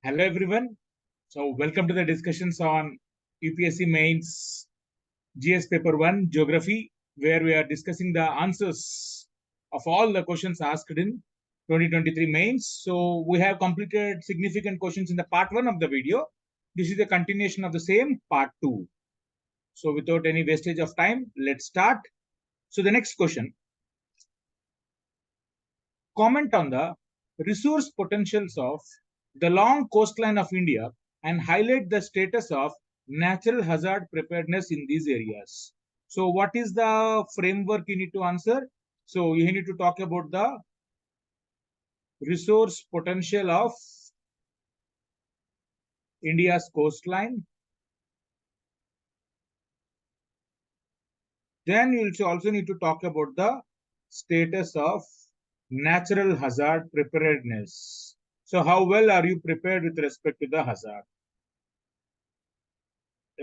Hello everyone. So welcome to the discussions on UPSC Mains GS Paper 1 Geography, where we are discussing the answers of all the questions asked in 2023 Mains. So we have completed significant questions in the part 1 of the video. This is the continuation of the same part 2. So without any wastage of time, let's start. So the next question. Comment on the resource potentials of the long coastline of India and highlight the status of natural hazard preparedness in these areas. So, what is the framework you need to answer? So, you need to talk about the resource potential of India's coastline. Then you also need to talk about the status of natural hazard preparedness. So, how well are you prepared with respect to the hazard?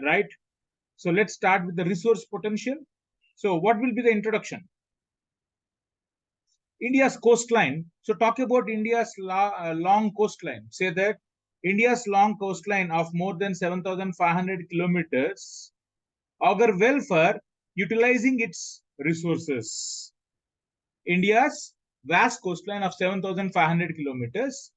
Right? So let's start with the resource potential. So what will be the introduction? India's coastline. So talk about India's long coastline. Say that India's long coastline of more than 7,500 kilometers augur well for utilizing its resources. India's vast coastline of 7,500 kilometers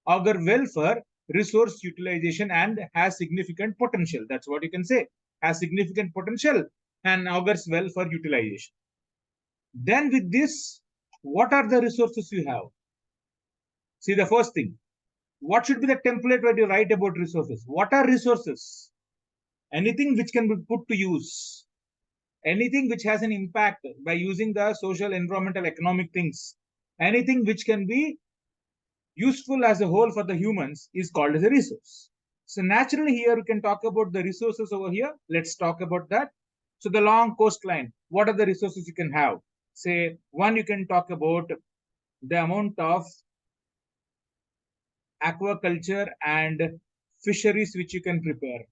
augur well for resource utilization and has significant potential. That's what you can say. Has significant potential and augurs well for utilization. Then with this, what are the resources you have? See the first thing. What should be the template where you write about resources? What are resources? Anything which can be put to use. Anything which has an impact by using the social, environmental, economic things. Anything which can be useful as a whole for the humans is called as a resource. So naturally here we can talk about the resources over here. Let's talk about that. So the long coastline, what are the resources you can have? Say one, you can talk about the amount of aquaculture and fisheries which you can prepare.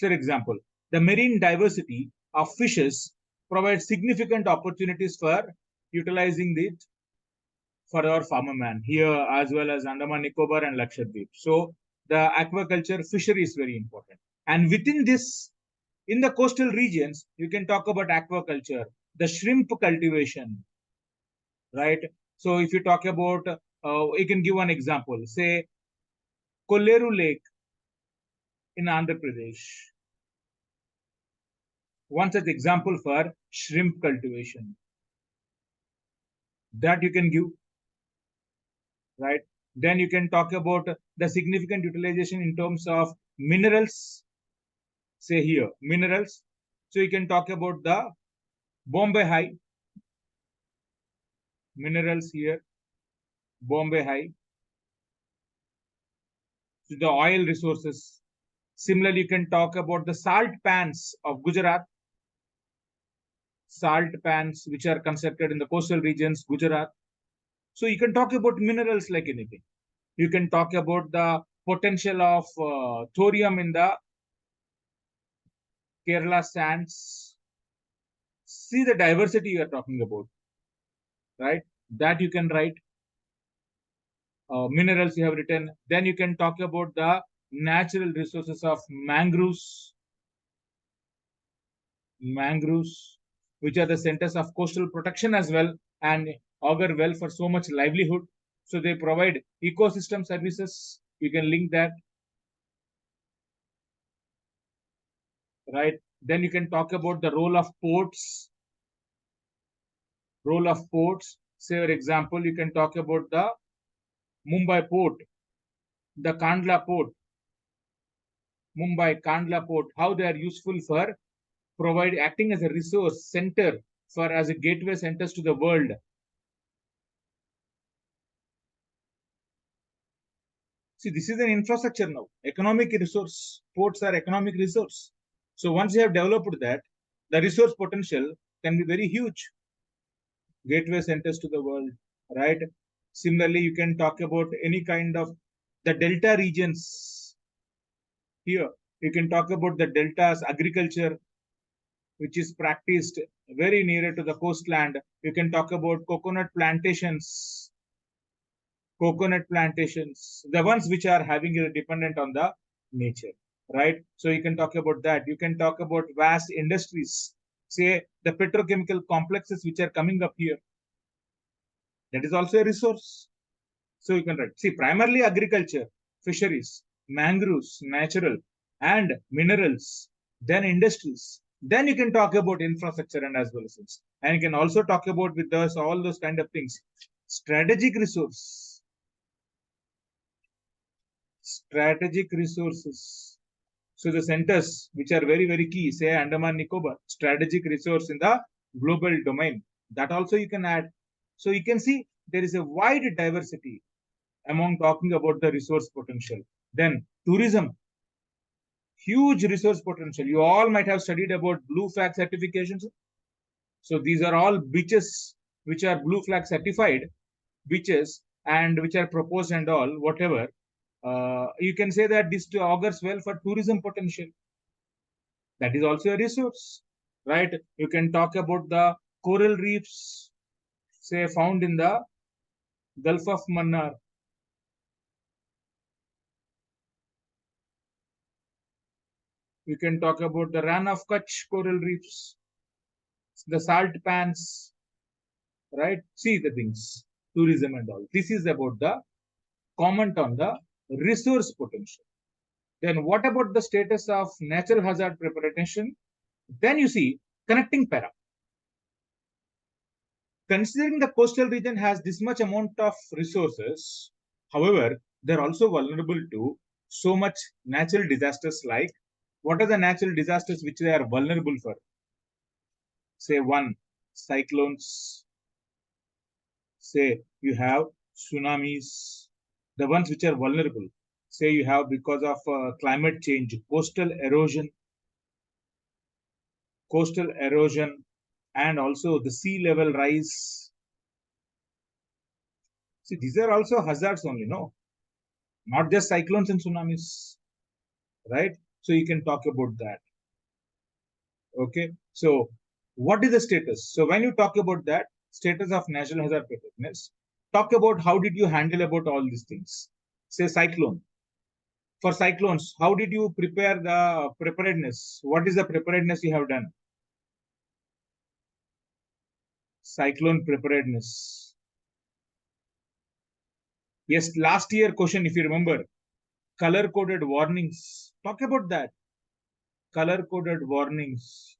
For example, the marine diversity of fishes provides significant opportunities for utilizing it for our farmer man here as well as Andaman Nicobar and Lakshadweep. So the aquaculture fishery is very important. And within this, in the coastal regions, you can talk about aquaculture, the shrimp cultivation, right? So if you talk about, you can give one example, say Kolleru Lake in Andhra Pradesh. One such example for shrimp cultivation that you can give, right? Then you can talk about the significant utilization in terms of minerals, say here, minerals. So you can talk about the Bombay High, minerals here, Bombay High. So the oil resources. Similarly, you can talk about the salt pans of Gujarat, salt pans which are constructed in the coastal regions, Gujarat. So you can talk about minerals like anything. You can talk about the potential of thorium in the Kerala sands. See the diversity you are talking about, right? That you can write. Minerals you have written. Then you can talk about the natural resources of mangroves, mangroves, which are the centers of coastal protection as well and augur well for so much livelihood. So they provide ecosystem services. You can link that, right? Then you can talk about the role of ports. Role of ports. Say, for example, you can talk about the Mumbai port, the Kandla port, Mumbai Kandla port, how they are useful for provide acting as a resource center for as a gateway centers to the world. See, this is an infrastructure now, economic resource. Ports are economic resource. So once you have developed that, the resource potential can be very huge. Gateway centers to the world, right? Similarly, you can talk about any kind of the delta regions. Here, you can talk about the deltas agriculture, which is practiced very nearer to the coastland. You can talk about coconut plantations. coconut plantations, the ones which are having a dependent on the nature, right? So you can talk about that. You can talk about vast industries, say the petrochemical complexes which are coming up here. That is also a resource. So you can write, see, primarily agriculture, fisheries, mangroves, natural and minerals, then industries. Then you can talk about infrastructure and as well as things. And you can also talk about with us all those kind of things. Strategic resource, strategic resources. So the centers which are very, very key, say Andaman Nicobar, strategic resource in the global domain. That also you can add. So you can see there is a wide diversity among talking about the resource potential. Then tourism, huge resource potential. You all might have studied about blue flag certifications. So these are all beaches which are blue flag certified beaches and which are proposed and all, whatever. You can say that this augurs well for tourism potential. That is also a resource, right? You can talk about the coral reefs, say found in the Gulf of Mannar. You can talk about the Ran of Kutch coral reefs, the salt pans, right? See the things, tourism and all. This is about the comment on the resource potential. Then what about the status of natural hazard preparation? Then you see connecting para. Considering the coastal region has this much amount of resources, however, they're also vulnerable to so much natural disasters like what are the natural disasters which they are vulnerable for? Say one, cyclones, say you have tsunamis, the ones which are vulnerable. Say you have because of climate change, coastal erosion, and also the sea level rise. See, these are also hazards only, no? Not just cyclones and tsunamis, right? So you can talk about that. Okay. So what is the status? So when you talk about that status of national hazard preparedness, talk about how did you handle about all these things. Say cyclone. For cyclones, how did you prepare the preparedness? What is the preparedness you have done? Cyclone preparedness. Yes, last year question, if you remember, color coded warnings. Talk about that. Color coded warnings.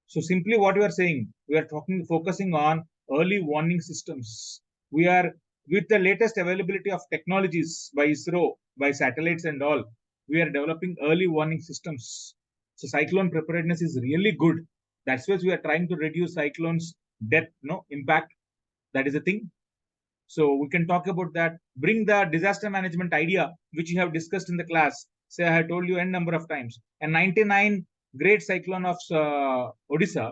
So simply what we are saying, we are focusing on early warning systems. We are with the latest availability of technologies by ISRO, by satellites and all, we are developing early warning systems. So cyclone preparedness is really good. That's why we are trying to reduce cyclones death, no impact. That is a thing. So we can talk about that. Bring the disaster management idea, which you have discussed in the class. Say I have told you n number of times. And 99 great cyclone of Odisha.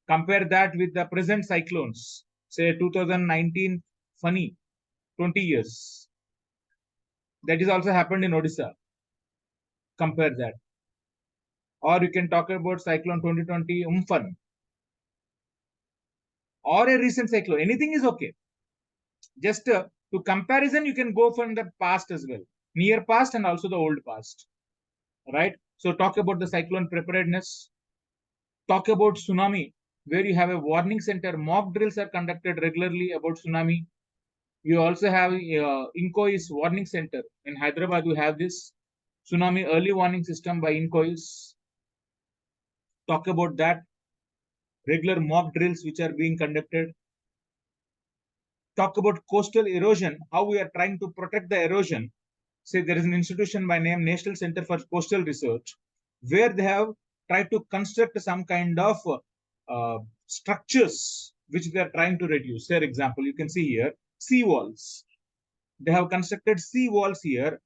Compare that with the present cyclones. Say 2019 funny 20 years. That is also happened in Odisha. Compare that. Or you can talk about cyclone 2020 Umfan. Or a recent cyclone. Anything is okay. Just to comparison, you can go from the past as well. Near past and also the old past. Right? So talk about the cyclone preparedness. Talk about tsunami, where you have a warning center. Mock drills are conducted regularly about tsunami. You also have INCOIS warning center. In Hyderabad, we have this tsunami early warning system by INCOIS. Talk about that. Regular mock drills which are being conducted. Talk about coastal erosion, how we are trying to protect the erosion. Say there is an institution by name National Center for Coastal Research, where they have tried to construct some kind of structures which they are trying to reduce. For example, you can see here sea walls. They have constructed sea walls here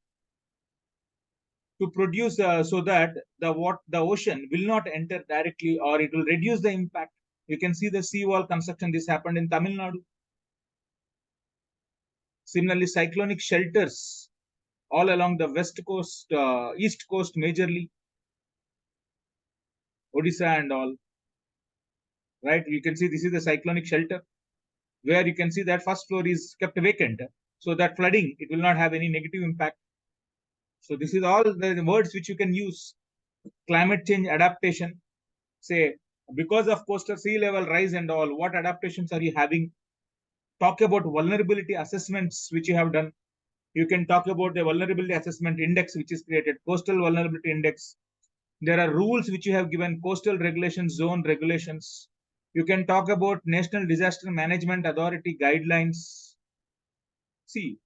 to produce so that the ocean will not enter directly or it will reduce the impact. You can see the sea wall construction. This happened in Tamil Nadu. Similarly, cyclonic shelters all along the west coast, east coast majorly, Odisha and all, right? You can see this is the cyclonic shelter where you can see that first floor is kept vacant. So that flooding, it will not have any negative impact. So this is all the words which you can use. Climate change adaptation. Say, because of coastal sea level rise and all, what adaptations are you having? Talk about vulnerability assessments which you have done. You can talk about the vulnerability assessment index which is created, coastal vulnerability index. There are rules which you have given, coastal regulations, zone regulations. You can talk about National Disaster Management Authority guidelines. See,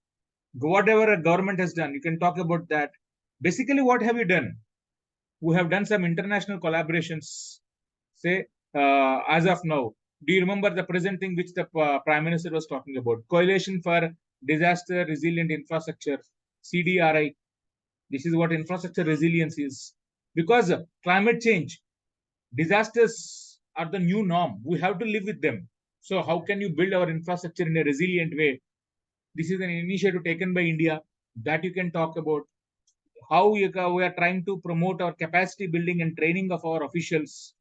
whatever a government has done, you can talk about that. Basically, what have you done? We have done some international collaborations. Say, as of now, do you remember the present thing which the Prime Minister was talking about? Coalition for Disaster Resilient Infrastructure, CDRI. This is what infrastructure resilience is. Because climate change, disasters are the new norm. We have to live with them. So how can you build our infrastructure in a resilient way? This is an initiative taken by India that you can talk about. How we are trying to promote our capacity building and training of our officials.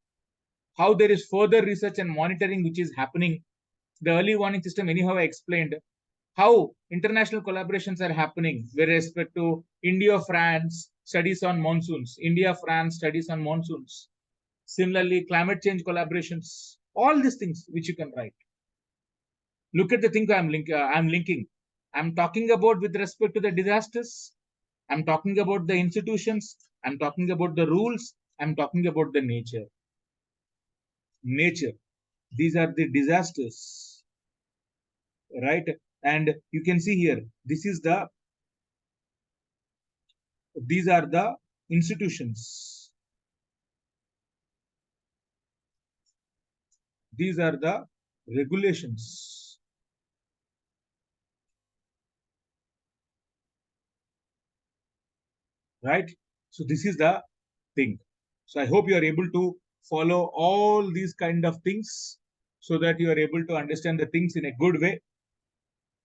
How there is further research and monitoring which is happening. The early warning system, anyhow, I explained. How international collaborations are happening with respect to India-France studies on monsoons, India-France studies on monsoons. Similarly, climate change collaborations, all these things which you can write. Look at the thing I'm linking. I'm talking about with respect to the disasters. I'm talking about the institutions. I'm talking about the rules. I'm talking about the nature. Nature. These are the disasters, right? And you can see here, these are the institutions. These are the regulations. Right? So this is the thing. So I hope you are able to follow all these kind of things so that you are able to understand the things in a good way.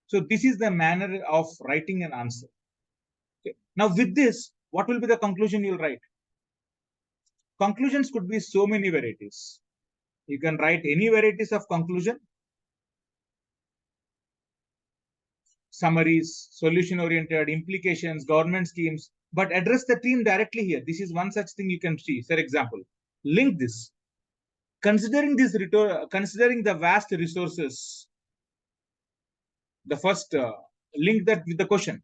So this is the manner of writing an answer. Okay. Now with this, what will be the conclusion you'll write? Conclusions could be so many varieties. You can write any varieties of conclusion, summaries, solution oriented, implications, government schemes, but address the theme directly here. This is one such thing you can see. For example, link this. Considering considering the vast resources, the first link that with the question.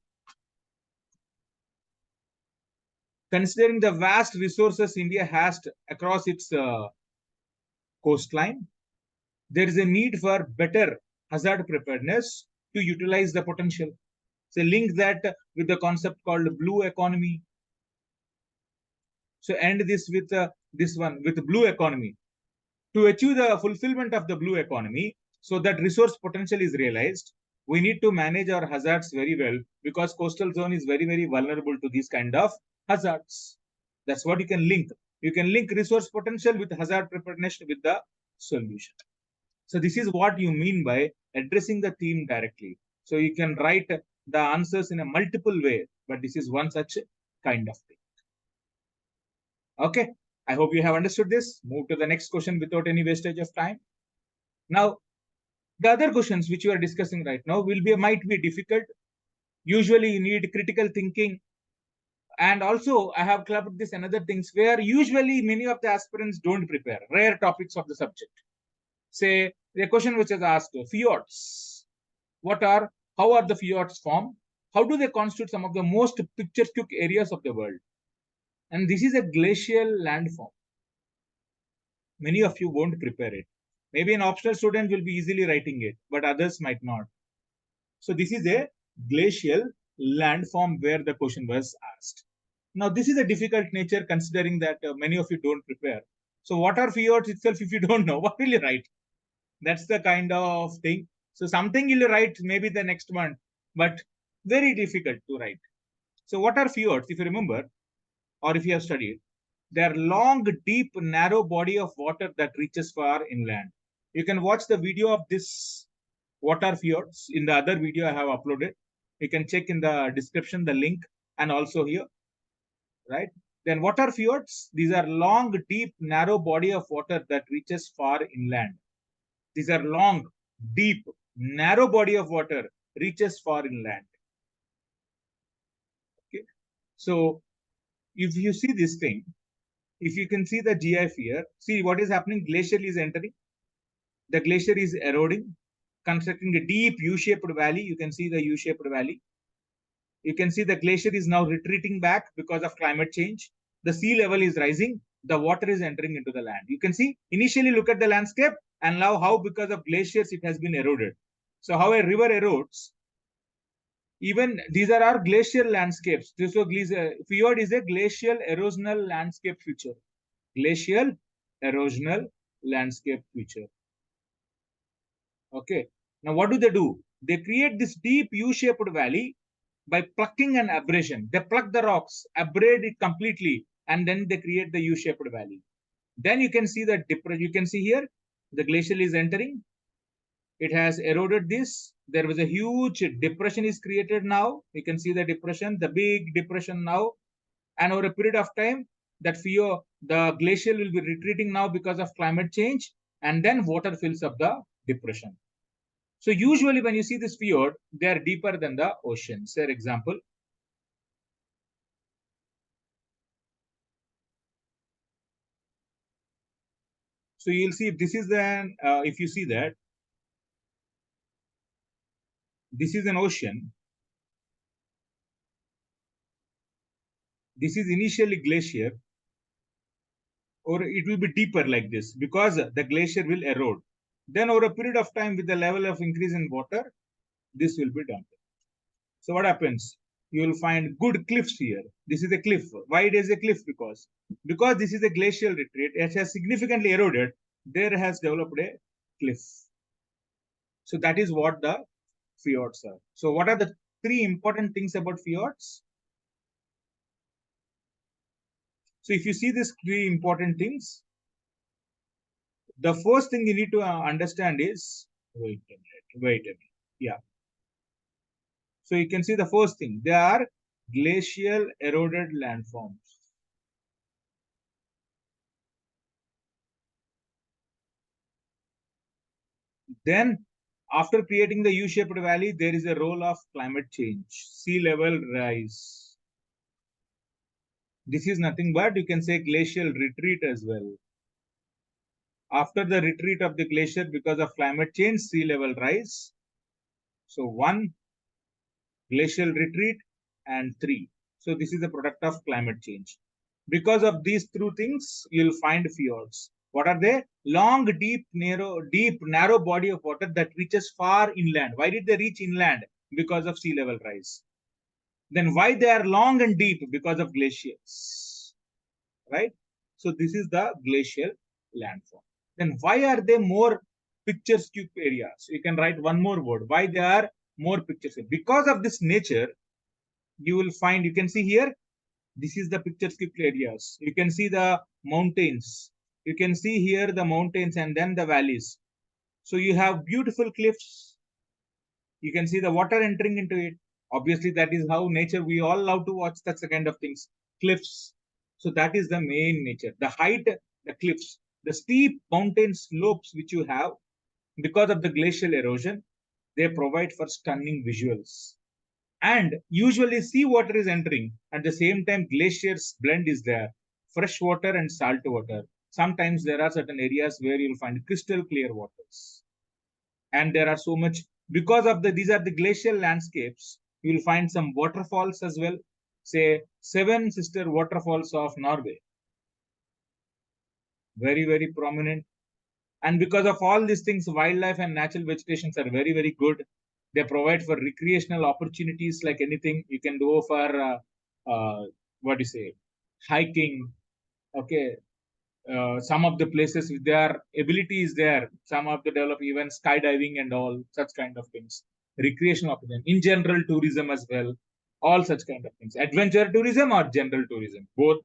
Considering the vast resources India has across its coastline, there is a need for better hazard preparedness to utilize the potential. So link that with the concept called blue economy. So end this with this one with blue economy. To achieve the fulfillment of the blue economy, so that resource potential is realized, we need to manage our hazards very well because coastal zone is very, very vulnerable to these kind of hazards. That's what you can link. You can link resource potential with hazard preparedness with the solution. So this is what you mean by addressing the theme directly. So you can write the answers in a multiple way, but this is one such kind of thing. Okay. I hope you have understood this. Move to the next question without any wastage of time. Now, the other questions which you are discussing right now might be difficult. Usually, you need critical thinking. And also, I have clubbed this another things where usually many of the aspirants don't prepare rare topics of the subject. Say the question which is asked: fjords. How are the fjords formed? How do they constitute some of the most picturesque areas of the world? And this is a glacial landform. Many of you won't prepare it. Maybe an optional student will be easily writing it, but others might not. So this is a glacial landform where the question was asked. Now this is a difficult nature considering that many of you don't prepare. So what are fjords itself if you don't know? What will you write? That's the kind of thing. So something you'll write maybe the next month, but very difficult to write. So what are fjords? If you remember, or if you have studied, they are long, deep, narrow body of water that reaches far inland. You can watch the video of this what are fjords in the other video I have uploaded. You can check in the description the link and also here, right? Then what are fjords? These are long, deep, narrow body of water that reaches far inland. These are long, deep, narrow body of water reaches far inland. Okay. So if you see this thing, if you can see the GIF here, see what is happening. Glacier is entering. The glacier is eroding, constructing a deep U-shaped valley. You can see the U-shaped valley. You can see the glacier is now retreating back because of climate change. The sea level is rising. The water is entering into the land. You can see, initially look at the landscape and now how because of glaciers it has been eroded. So how a river erodes, even these are our glacial landscapes. So fjord is a glacial erosional landscape feature. Glacial erosional landscape feature. Okay. Now what do? They create this deep U-shaped valley by plucking and abrasion. They pluck the rocks, abrade it completely, and then they create the U-shaped valley. Then you can see the depression. You can see here the glacial is entering. It has eroded this. There was a huge depression is created now. You can see the depression, the big depression now. And over a period of time, that the glacial will be retreating now because of climate change. And then water fills up the depression. So usually when you see this fjord, they are deeper than the ocean. For example, so you'll see if this is an, if you see that, this is an ocean. This is initially glacier, or it will be deeper like this because the glacier will erode. Then over a period of time with the level of increase in water, this will be dumped. So what happens? You will find good cliffs here. This is a cliff. Why it is a cliff? Because this is a glacial retreat. It has significantly eroded. There has developed a cliff. So that is what the fjords are. So what are the three important things about fjords? So if you see these three important things, the first thing you need to understand is, wait a minute. Yeah. So you can see the first thing, they are glacial eroded landforms. Then after creating the U-shaped valley, there is a role of climate change, sea level rise. This is nothing but you can say glacial retreat as well. After the retreat of the glacier because of climate change, sea level rise. So 1, glacial retreat, and 3. So this is a product of climate change. Because of these two things, you'll find fjords. What are they? Long, deep, narrow body of water that reaches far inland. Why did they reach inland? Because of sea level rise. Then why they are long and deep? Because of glaciers. Right? So this is the glacial landform. Then why are they more picturesque areas? You can write one more word. Why they are more picturesque? Because of this nature, you will find, you can see here, this is the picturesque areas. You can see the mountains. You can see here the mountains and then the valleys. So you have beautiful cliffs. You can see the water entering into it. Obviously, that is how nature, we all love to watch such kind of things. Cliffs. So that is the main nature. The height, the cliffs, the steep mountain slopes which you have because of the glacial erosion, they provide for stunning visuals. And usually seawater is entering. At the same time, glaciers blend is there. Fresh water and salt water. Sometimes there are certain areas where you'll find crystal clear waters. And there are so much, because of these are the glacial landscapes, you'll find some waterfalls as well. Say, 7 sister waterfalls of Norway. Very, very prominent. And because of all these things, wildlife and natural vegetations are very, very good. They provide for recreational opportunities like anything. You can go for, what do you say, hiking. Okay. Some of the places, their ability is there. Some of the develop even skydiving and all such kind of things. Recreational opportunity. In general, tourism as well. All such kind of things. Adventure tourism or general tourism, both.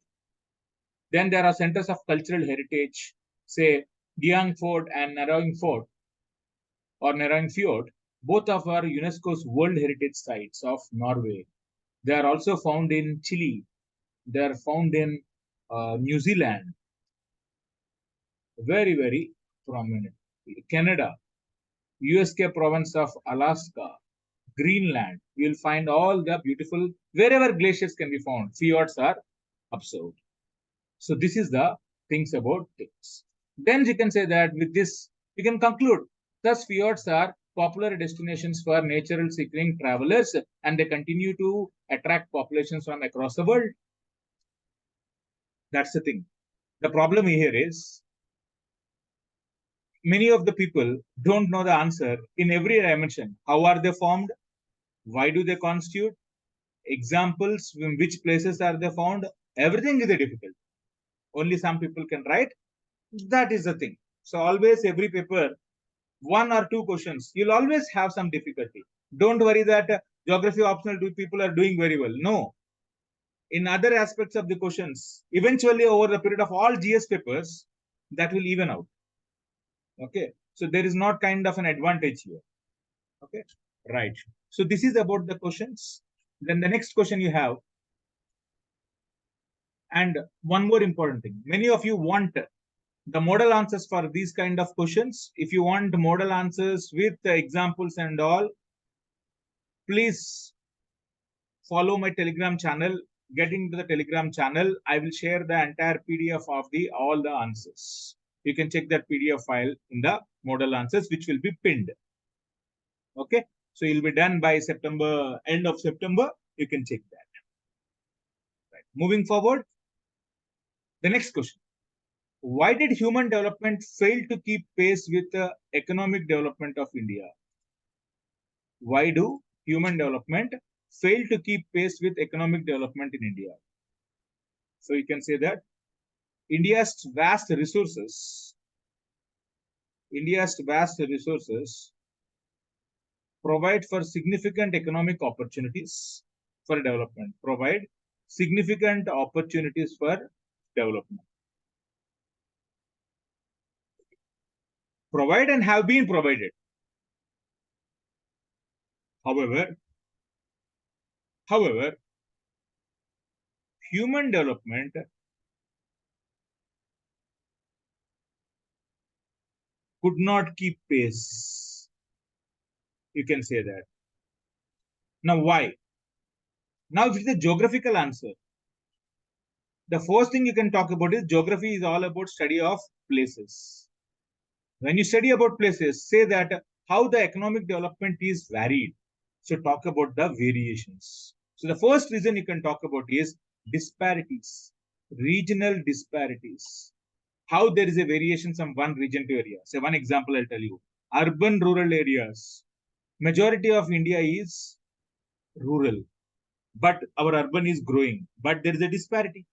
Then there are centers of cultural heritage, say Diang Fort and Narrowing Fort or Narrowing Fjord, both of are UNESCO's World Heritage Sites of Norway. They are also found in Chile. They are found in New Zealand. Very, very prominent. Canada, USK province of Alaska, Greenland. You will find all the beautiful, wherever glaciers can be found, fjords are observed. So this is the things about things. Then you can say that with this, you can conclude, thus fjords are popular destinations for natural seeking travelers, and they continue to attract populations from across the world. That's the thing. The problem here is many of the people don't know the answer in every dimension. How are they formed? Why do they constitute? Examples, in which places are they found? Everything is difficult. Only some people can write. That is the thing. So always every paper, one or two questions, you'll always have some difficulty. Don't worry that geography optional people are doing very well. No. In other aspects of the questions, eventually over the period of all GS papers, that will even out. Okay. So there is not kind of an advantage here. Okay. Right. So this is about the questions. Then the next question you have. And one more important thing. Many of you want the model answers for these kind of questions. If you want model answers with the examples and all, please follow my Telegram channel. Get into the Telegram channel. I will share the entire PDF of the all the answers. You can check that PDF file in the model answers, which will be pinned. Okay. So it will be done by September, end of September. You can check that. Right. Moving forward, the next question. Why did human development fail to keep pace with the economic development of India? Why do human development fail to keep pace with economic development in India? So you can say that India's vast resources provide for significant economic opportunities for development, provide significant opportunities for development. Provide and have been provided. However, human development could not keep pace. You can say that. Now, why? Now, if it's a geographical answer, the first thing you can talk about is geography is all about study of places. When you study about places, say that how the economic development is varied. So talk about the variations. So the first reason you can talk about is disparities, regional disparities. How there is a variation from one region to area. Say one example I'll tell you. Urban rural areas. Majority of India is rural, but our urban is growing. But there is a disparity.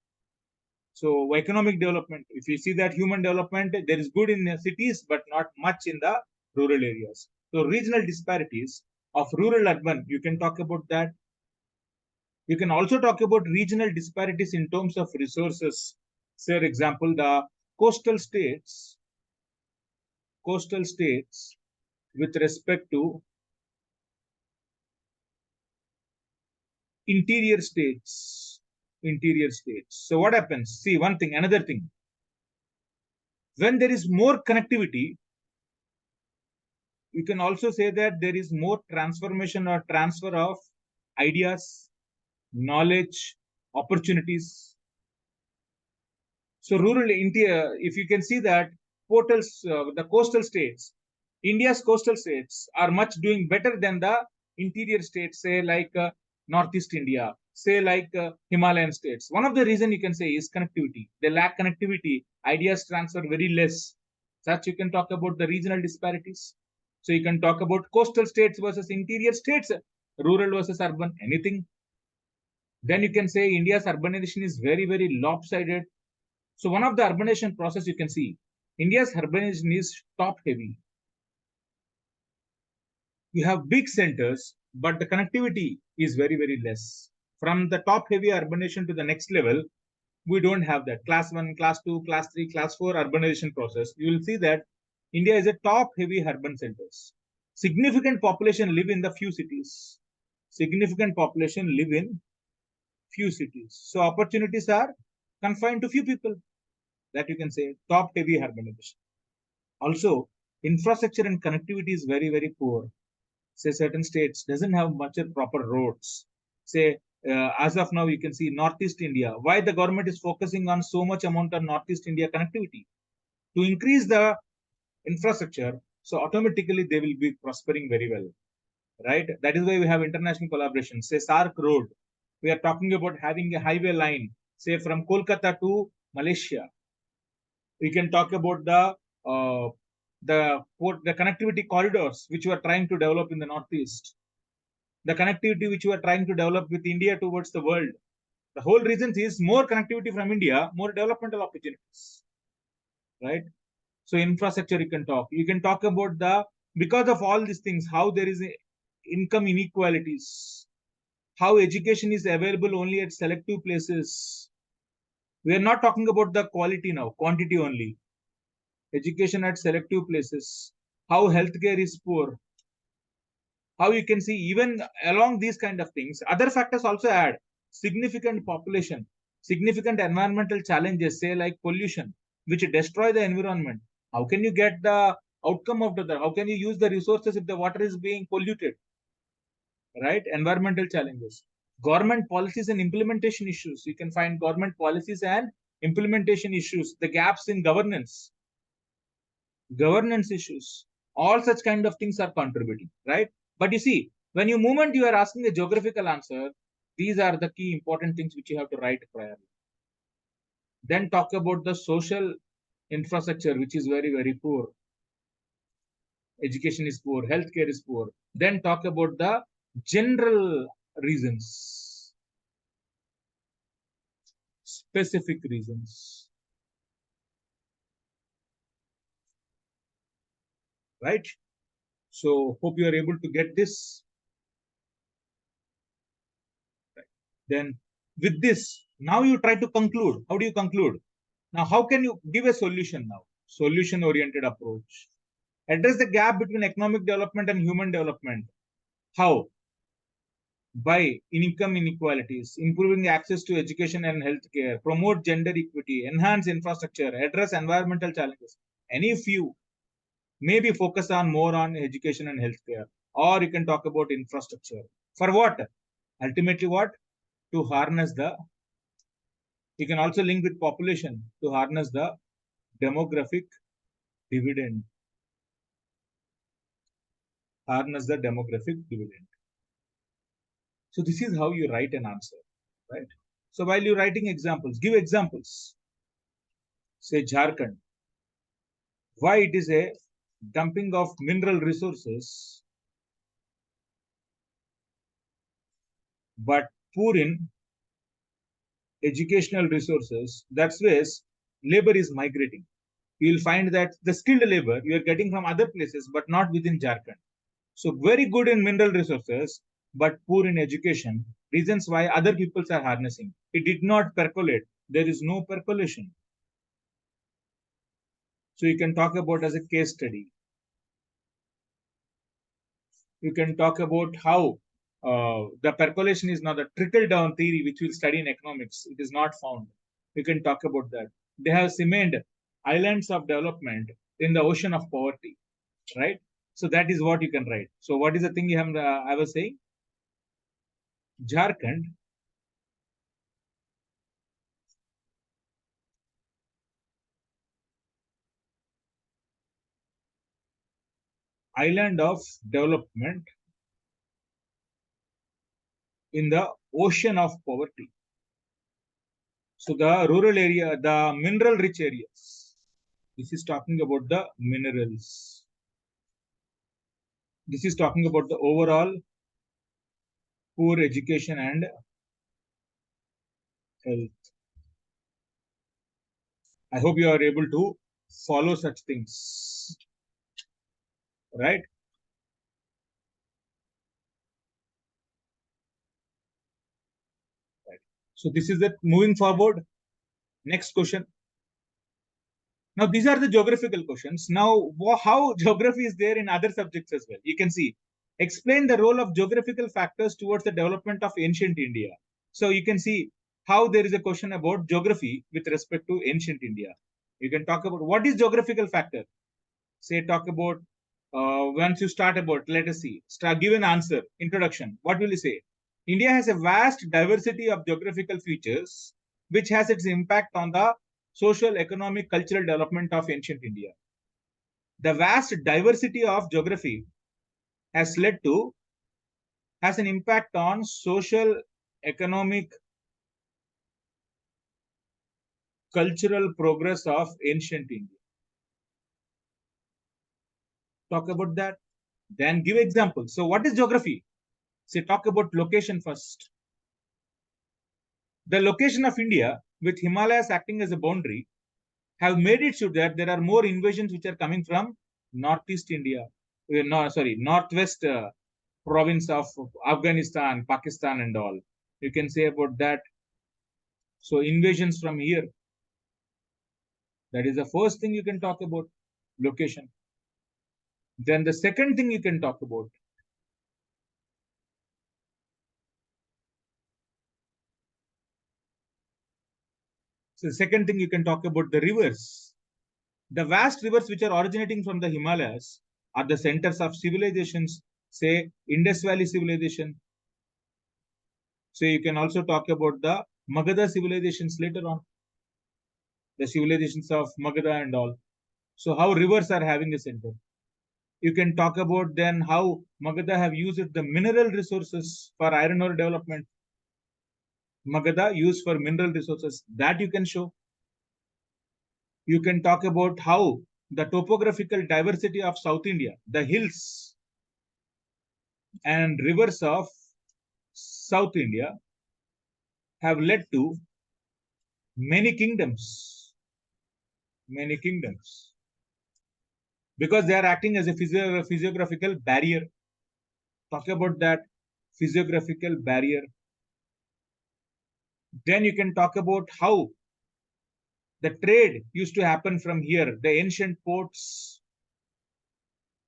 So economic development, if you see that human development, there is good in the cities, but not much in the rural areas. So regional disparities of rural urban, you can talk about that. You can also talk about regional disparities in terms of resources. Say, for example, the coastal states with respect to interior states. So what happens? See, one thing, another thing. When there is more connectivity, you can also say that there is more transformation or transfer of ideas, knowledge, opportunities. So rural India, if you can see that the coastal states, India's coastal states are much doing better than the interior states, say like Northeast India, say like Himalayan states. One of the reason you can say is connectivity. They lack connectivity. Ideas transfer very less. Such you can talk about the regional disparities. So you can talk about coastal states versus interior states, rural versus urban, anything. Then you can say India's urbanization is very, very lopsided. So one of the urbanization process you can see, India's urbanization is top heavy. You have big centers, but the connectivity is very, very less. From the top heavy urbanization to the next level, we don't have that. Class 1, class 2, class 3, class 4 urbanization process. You will see that India is a top heavy urban centers. Significant population live in the few cities. So opportunities are confined to few people. That you can say top heavy urbanization. Also, infrastructure and connectivity is very, very poor. say certain states doesn't have much of proper roads. Say as of now, you can see Northeast India. Why the government is focusing on so much amount of Northeast India connectivity to increase the infrastructure, so automatically they will be prospering very well, right? That is why we have international collaboration. Say SARC road, we are talking about having a highway line, say from Kolkata to Malaysia. We can talk about uh, the connectivity corridors which we are trying to develop in the Northeast, the connectivity which we are trying to develop with India towards the world. The whole reason is more connectivity from India, more developmental opportunities, right? So infrastructure you can talk. You can talk about the because of all these things, how there is income inequalities, how education is available only at selective places. We are not talking about the quality now, quantity only. Education at selective places, how healthcare is poor, how you can see even along these kind of things. Other factors also add significant population, significant environmental challenges, say like pollution, which destroy the environment. How can you get the outcome of that? How can you use the resources if the water is being polluted? Right? Environmental challenges. Government policies and implementation issues. You can find government policies and implementation issues, the gaps in governance issues. All such kind of things are contributing, right? But you see, when you moment you are asking a geographical answer, these are the key important things which you have to write prior. Then talk about the social infrastructure, which is very, very poor. Education is poor, healthcare is poor. Then talk about the general reasons, specific reasons, right? So hope you are able to get this. Right. Then with this, now you try to conclude. How do you conclude? Now, how can you give a solution now? Solution oriented approach. Address the gap between economic development and human development. How? By income inequalities, improving access to education and healthcare, promote gender equity, enhance infrastructure, address environmental challenges. Any few, maybe focus on more on education and healthcare, or you can talk about infrastructure. For what? Ultimately, what? To harness the, you can also link with population to harness the demographic dividend. Harness the demographic dividend. So this is how you write an answer, right? So while you're writing examples, give examples. Say Jharkhand, why it is a dumping of mineral resources, but poor in educational resources. That's where labor is migrating. You'll find that the skilled labor you are getting from other places, but not within Jharkhand. So very good in mineral resources, but poor in education. Reasons why other peoples are harnessing. It did not percolate. There is no percolation. So you can talk about as a case study. You can talk about how the percolation is not a trickle down theory, which we'll study in economics. It is not found. You can talk about that. They have cemented islands of development in the ocean of poverty, right? So that is what you can write. So what is the thing you have? I was saying, Jharkhand island of development in the ocean of poverty. So the rural area, the mineral rich areas. This is talking about the minerals. This is talking about the overall poor education and health. I hope you are able to follow such things, right? Right. So this is it. Moving forward, next question. Now these are the geographical questions. Now how geography is there in other subjects as well. You can see. Explain the role of geographical factors towards the development of ancient India. So you can see how there is a question about geography with respect to ancient India. You can talk about what is geographical factor. Say talk about Once you start about, let us see, start, give an answer, introduction. What will you say? India has a vast diversity of geographical features, which has its impact on the social, economic, cultural development of ancient India. The vast diversity of geography has led to, has an impact on social, economic, cultural progress of ancient India. Talk about that. Then give examples. So, what is geography? Say, talk about location first. The location of India, with Himalayas acting as a boundary, have made it so that there are more invasions which are coming from northeast India, no, sorry, northwest province of Afghanistan, Pakistan, and all. You can say about that. So, invasions from here. That is the first thing you can talk about, location. Then the second thing you can talk about, so the second thing you can talk about, the rivers. The vast rivers which are originating from the Himalayas are the centers of civilizations, say Indus Valley civilization. So you can also talk about the Magadha civilizations later on, the civilizations of Magadha and all. So how rivers are having a center. You can talk about then how Magadha have used the mineral resources for iron ore development. Magadha used for mineral resources, that you can show. You can talk about how the topographical diversity of South India, the hills and rivers of South India have led to many kingdoms, many kingdoms, because they are acting as a physiographical barrier. Talk about that physiographical barrier. Then you can talk about how the trade used to happen from here, the ancient ports.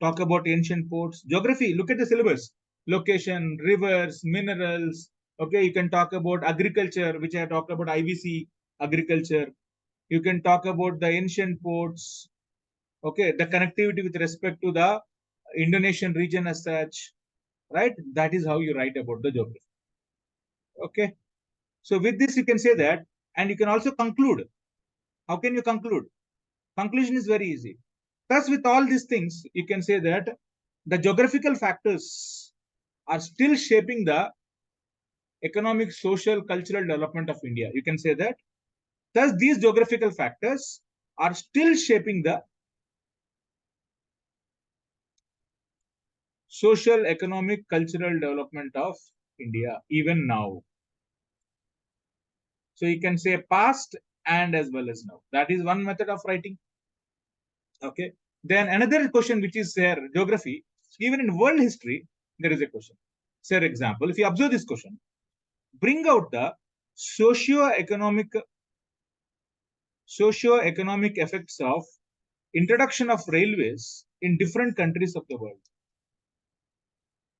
Talk about ancient ports. Geography, look at the syllabus. Location, rivers, minerals. Okay, you can talk about agriculture, which I talked about, IVC, agriculture. You can talk about the ancient ports. Okay, the connectivity with respect to the Indonesian region as such, right? That is how you write about the geography. Okay, so with this, you can say that, and you can also conclude. How can you conclude? Conclusion is very easy. Thus, with all these things, you can say that the geographical factors are still shaping the economic, social, cultural development of India. You can say that. Thus, these geographical factors are still shaping the social, economic, cultural development of India, even now. So you can say past and as well as now. That is one method of writing. Okay. Then another question which is there, geography, even in world history, there is a question. Say, for example, if you observe this question, bring out the socio-economic effects of introduction of railways in different countries of the world.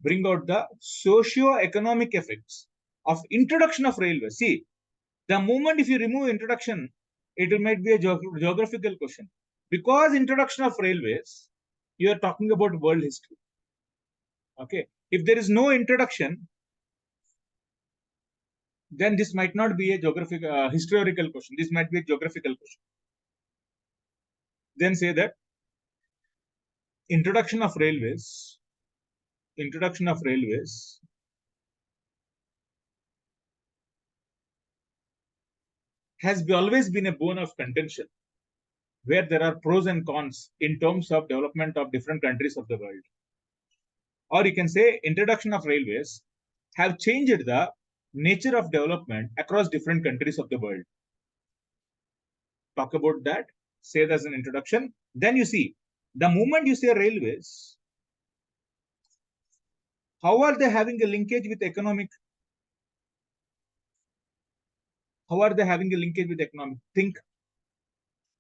Bring out the socio-economic effects of introduction of railways. See, the moment if you remove introduction, it might be a geographical question. Because introduction of railways, you are talking about world history. Okay. If there is no introduction, then this might not be a geographical, historical question. This might be a geographical question. Then say that introduction of railways, introduction of railways has always been a bone of contention, where there are pros and cons in terms of development of different countries of the world. Or you can say introduction of railways have changed the nature of development across different countries of the world. Talk about that, say that as an introduction. Then you see, the moment you say railways, how are they having a linkage with economic? How are they having a linkage with economic? Think.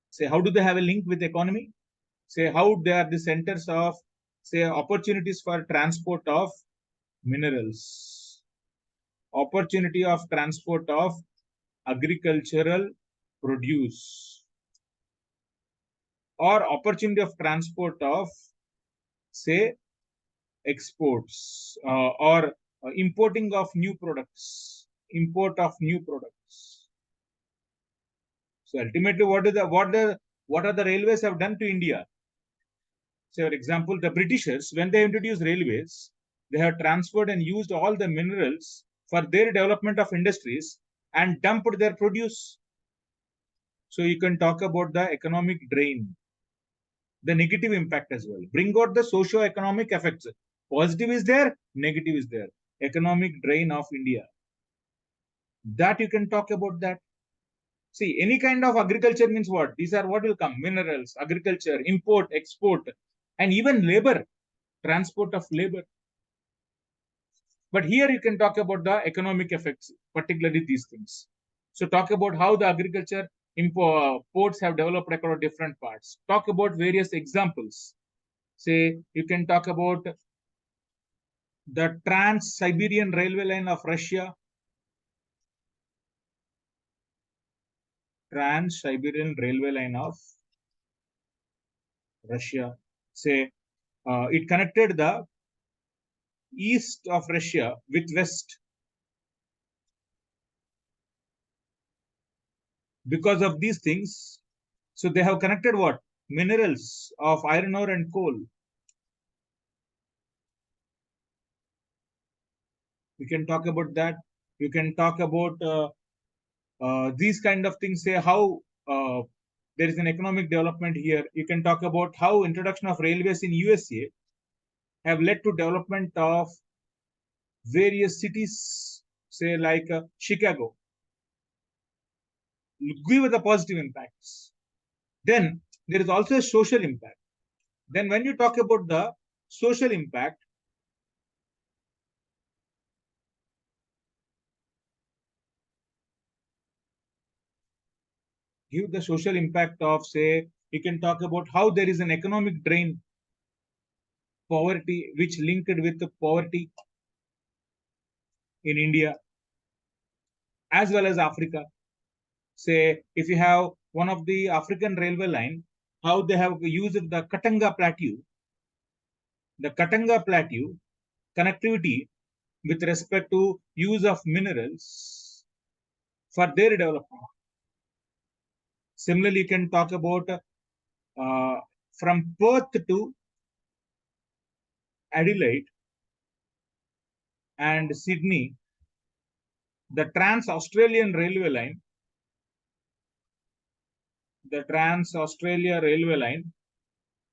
Say, how do they have a link with economy? Say, how they are the centers of, say, opportunities for transport of minerals, opportunity of transport of agricultural produce, or opportunity of transport of say exports or importing of new products, import of new products. So ultimately, what are the railways have done to India? So, for example, the Britishers, when they introduced railways, they have transferred and used all the minerals for their development of industries and dumped their produce. So you can talk about the economic drain, the negative impact as well. Bring out the socio-economic effects. Positive is there, negative is there. Economic drain of India. That you can talk about that. See, any kind of agriculture means what? These are what will come: minerals, agriculture, import, export, and even labor, transport of labor. But here you can talk about the economic effects, particularly these things. So talk about how the agriculture ports have developed across different parts. Talk about various examples. Say you can talk about the Trans-Siberian Railway line of Russia, Trans-Siberian Railway line of Russia. Say it connected the east of Russia with west. Because of these things, so they have connected what? Minerals of iron ore and coal. You can talk about that. You can talk about these kind of things. Say how there is an economic development here. You can talk about how introduction of railways in USA have led to development of various cities, say like Chicago, give the positive impacts. Then there is also a social impact. Then when you talk about the social impact, give the social impact of, say, you can talk about how there is an economic drain, poverty, which linked with the poverty in India as well as Africa. Say, if you have one of the African railway line, how they have used the Katanga Plateau connectivity with respect to use of minerals for their development. Similarly, you can talk about from Perth to Adelaide and Sydney, the Trans-Australian Railway line,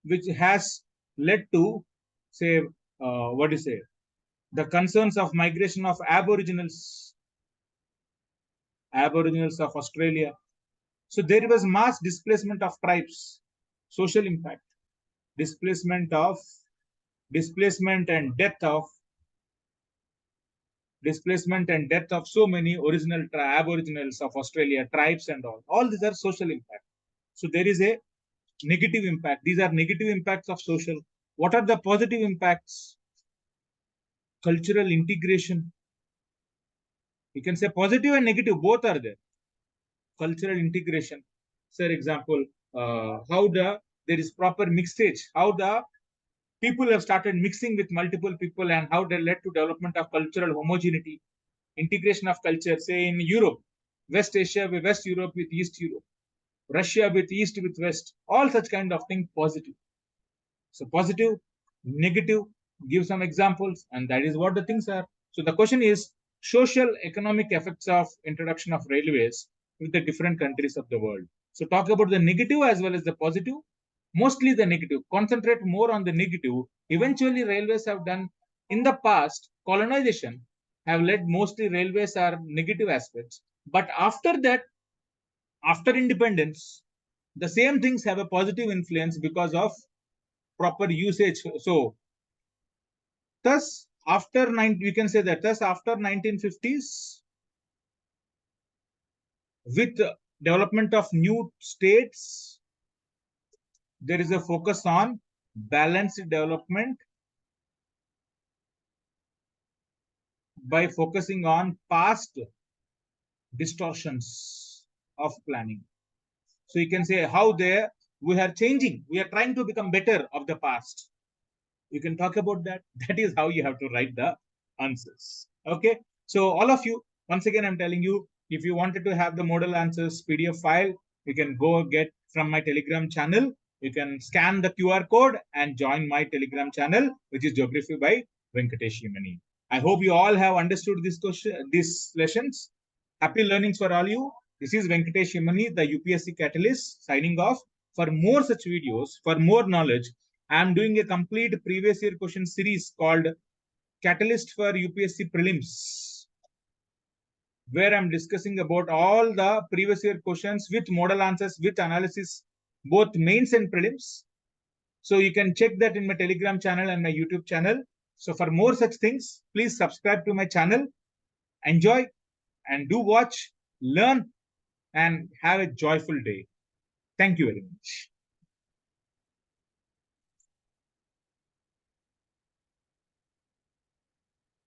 which has led to, say, what do you say, the concerns of migration of Aboriginals of Australia. So there was mass displacement of tribes, social impact, displacement of displacement and death of displacement and death of so many original Aboriginals of Australia, tribes and all. All these are social impact. So there is a negative impact. These are negative impacts of social. What are the positive impacts? Cultural integration. You can say positive and negative, both are there. Cultural integration. For example, how there is proper mixage, how the people have started mixing with multiple people and how they led to development of cultural homogeneity, integration of culture, say in Europe, West Asia with West Europe with East Europe, Russia with East with West, all such kind of thing positive. So positive, negative, give some examples, and that is what the things are. So the question is social economic effects of introduction of railways with the different countries of the world. So talk about the negative as well as the positive. Mostly the negative. Concentrate more on the negative. Eventually, railways have done in the past colonization have led mostly railways are negative aspects. But after that, after independence, the same things have a positive influence because of proper usage. So thus after we can say that thus after 1950s, with development of new states, there is a focus on balanced development by focusing on past distortions of planning. So you can say how we are changing, we are trying to become better of the past. You can talk about that. That is how you have to write the answers. Okay. So all of you, once again, I'm telling you, if you wanted to have the model answers PDF file, you can go get from my Telegram channel. You can scan the QR code and join my Telegram channel, which is Geography by Venkatesh. I hope you all have understood these lessons. Happy learnings for all you. This is Venkatesh Yamani, the UPSC Catalyst, signing off. For more such videos, for more knowledge, I am doing a complete previous year question series called Catalyst for UPSC Prelims, where I'm discussing about all the previous year questions with model answers, with analysis, both mains and prelims. So you can check that in my Telegram channel and my YouTube channel. So for more such things, please subscribe to my channel. Enjoy and do watch, learn, and have a joyful day. Thank you very much.